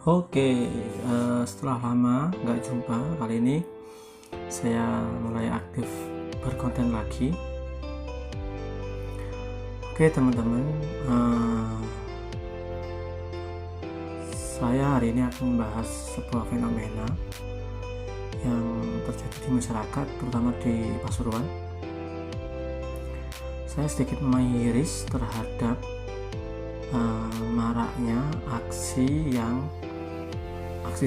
Oke, setelah lama nggak jumpa, kali ini saya mulai aktif berkonten lagi. Oke teman-teman, saya hari ini akan membahas sebuah fenomena yang terjadi di masyarakat, terutama di Pasuruan. Saya sedikit mengiris terhadap maraknya aksi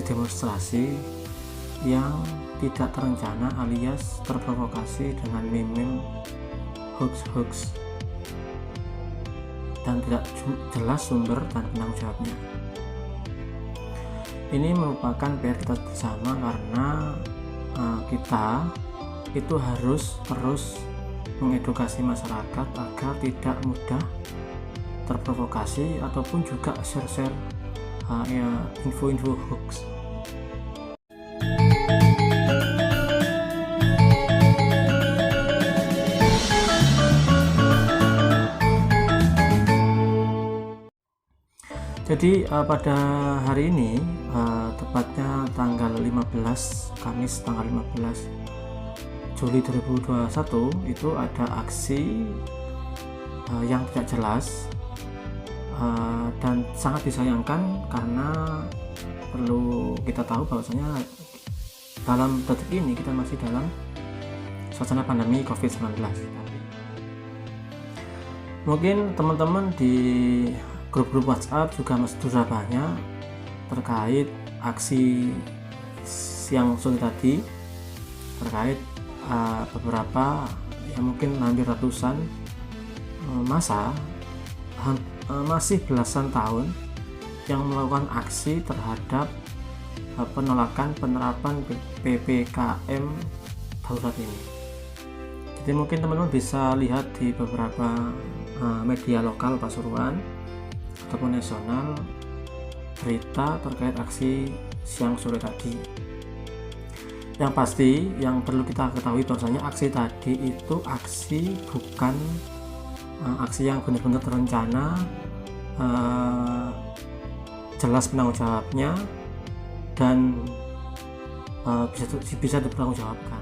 demonstrasi yang tidak terencana alias terprovokasi dengan meme hoax dan tidak jelas sumber dan penanggung jawabnya. Ini merupakan PR kita bersama karena kita itu harus terus mengedukasi masyarakat agar tidak mudah terprovokasi ataupun juga share info-info hoax. Jadi pada hari ini, tepatnya tanggal 15 Kamis tanggal 15 Juli 2021, itu ada aksi yang tidak jelas dan sangat disayangkan, karena perlu kita tahu bahwasanya dalam detik ini kita masih dalam suasana pandemi COVID-19. Mungkin teman-teman di grup-grup WhatsApp juga sudah banyak terkait aksi yang sore tadi, terkait beberapa yang mungkin hampir ratusan masa, masih belasan tahun yang melakukan aksi terhadap penolakan penerapan PPKM darurat ini. Jadi mungkin teman-teman bisa lihat di beberapa media lokal Pasuruan ataupun nasional berita terkait aksi siang sore tadi. Yang pasti yang perlu kita ketahui bahwasanya aksi tadi itu aksi bukan aksi yang benar-benar terencana, jelas penanggung jawabnya, dan bisa dipertanggung jawabkan.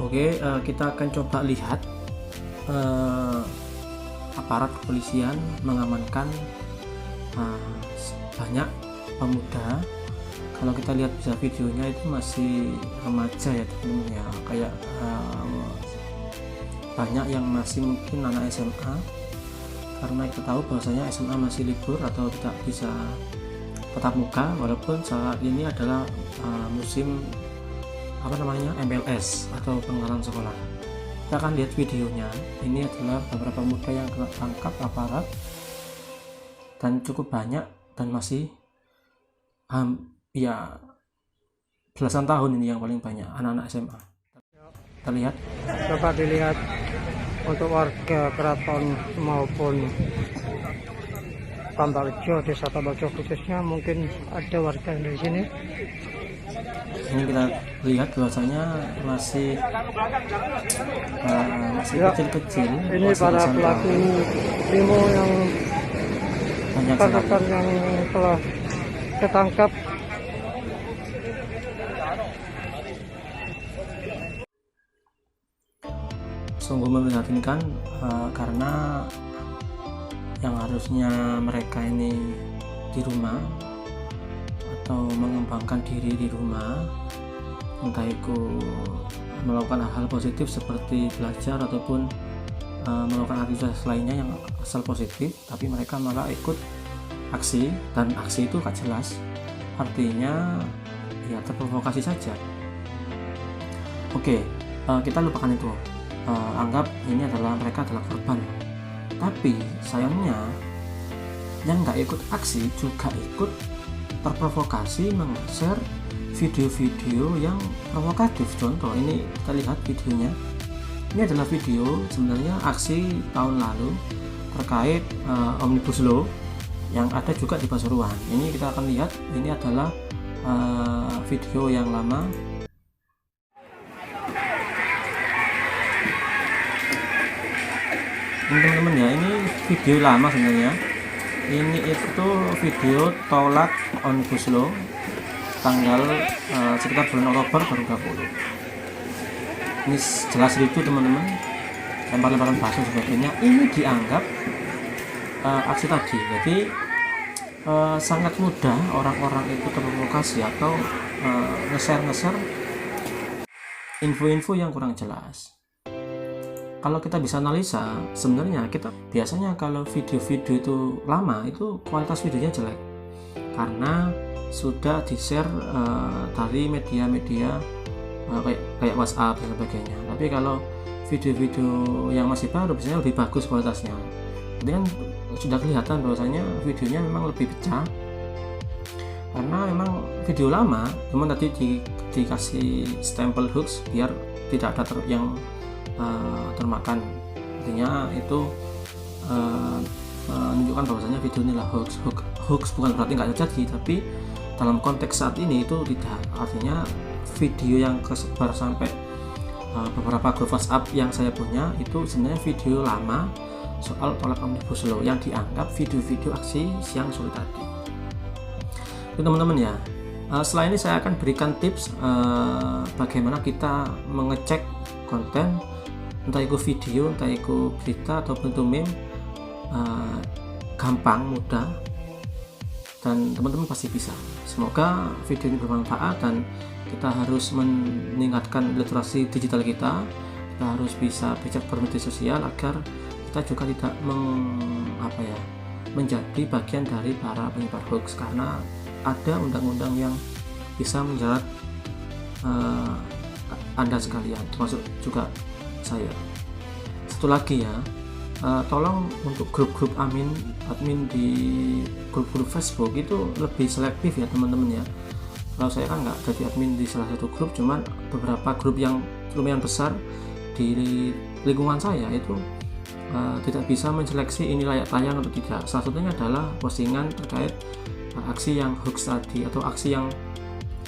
Oke, kita akan coba lihat aparat kepolisian mengamankan banyak pemuda. Kalau kita lihat bisa videonya itu masih remaja ya teman-teman ya, kayak banyak yang masih mungkin anak SMA, karena kita tahu bahwasanya SMA masih libur atau tidak bisa tatap muka, walaupun saat ini adalah musim MLS atau pengenalan sekolah. Kita akan lihat videonya. Ini adalah beberapa pemuda yang kena tangkap aparat, dan cukup banyak, dan masih belasan tahun ini yang paling banyak anak-anak SMA. Kita lihat. Coba dilihat untuk warga Keraton maupun Tambaljo, Desa Tambaljo khususnya, mungkin ada warga yang dari sini. Ini kita lihat bahwasanya masih kecil-kecil. Ini para pelaku demo yang rekan-rekan yang telah ketangkap. Sungguh memprihatinkan, karena yang harusnya mereka ini di rumah atau mengembangkan diri di rumah, entah itu melakukan hal positif seperti belajar ataupun melakukan aktivitas lainnya yang asal positif, tapi mereka malah ikut aksi, dan aksi itu gak jelas, artinya ya terprovokasi saja. Oke, kita lupakan itu. Anggap ini mereka adalah korban, tapi sayangnya yang nggak ikut aksi juga ikut terprovokasi meng-share video-video yang provokatif. Contoh, ini kita lihat videonya. Ini adalah video sebenarnya aksi tahun lalu terkait Omnibus Law yang ada juga di Pasuruan. Ini kita akan lihat, ini adalah video yang lama. Teman-teman ya, ini video lama sebenarnya. Ini itu video tolak Omnibus Law tanggal sekitar bulan Oktober 2020. Ini jelas itu teman-teman, lempar-lemparan batu sebagainya. Ini dianggap aksi tadi. Jadi sangat mudah orang-orang itu terprovokasi atau nge-share info-info yang kurang jelas. Kalau kita bisa analisa, sebenarnya kita biasanya kalau video-video itu lama itu kualitas videonya jelek karena sudah di-share dari media-media kayak WhatsApp dan sebagainya. Tapi kalau video-video yang masih baru biasanya lebih bagus kualitasnya. Jadi kan sudah kelihatan bahwasanya videonya memang lebih pecah karena memang video lama, cuman tadi dikasih stempel hoax biar tidak ada yang termakan. Artinya itu menunjukkan bahwasanya video ini lah hoax bukan berarti nggak terjadi, tapi dalam konteks saat ini itu tidak. Artinya video yang kesebar sampai beberapa grup WhatsApp yang saya punya itu sebenarnya video lama soal tolak Omnibus Law yang dianggap video-video aksi siang sore tadi. Itu teman-teman ya. Setelah ini saya akan berikan tips bagaimana kita mengecek konten, entah itu video, entah itu berita ataupun itu meme, gampang, mudah, dan teman-teman pasti bisa. Semoga video ini bermanfaat dan kita harus meningkatkan literasi digital kita harus bisa bijak bermedia sosial agar kita juga tidak menjadi bagian dari para penyebar hoax, karena ada undang-undang yang bisa menjerat Anda sekalian, termasuk juga saya. Satu lagi ya, tolong untuk grup-grup admin di grup-grup Facebook itu lebih selektif ya teman-teman ya. Kalau saya kan nggak jadi admin di salah satu grup, cuman beberapa grup yang lumayan besar di lingkungan saya itu tidak bisa menseleksi ini layak tayang atau tidak. Salah satunya adalah postingan terkait aksi yang hoax tadi atau aksi yang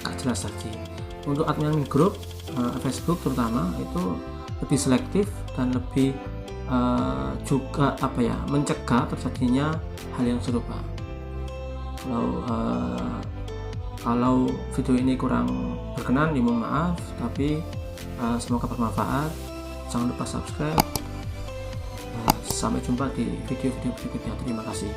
nggak jelas tadi. Untuk admin grup Facebook terutama itu lebih selektif dan lebih juga mencegah terjadinya hal yang serupa. Kalau video ini kurang berkenan, ya mohon maaf, tapi semoga bermanfaat. Jangan lupa subscribe. Sampai jumpa di video-video berikutnya. Terima kasih.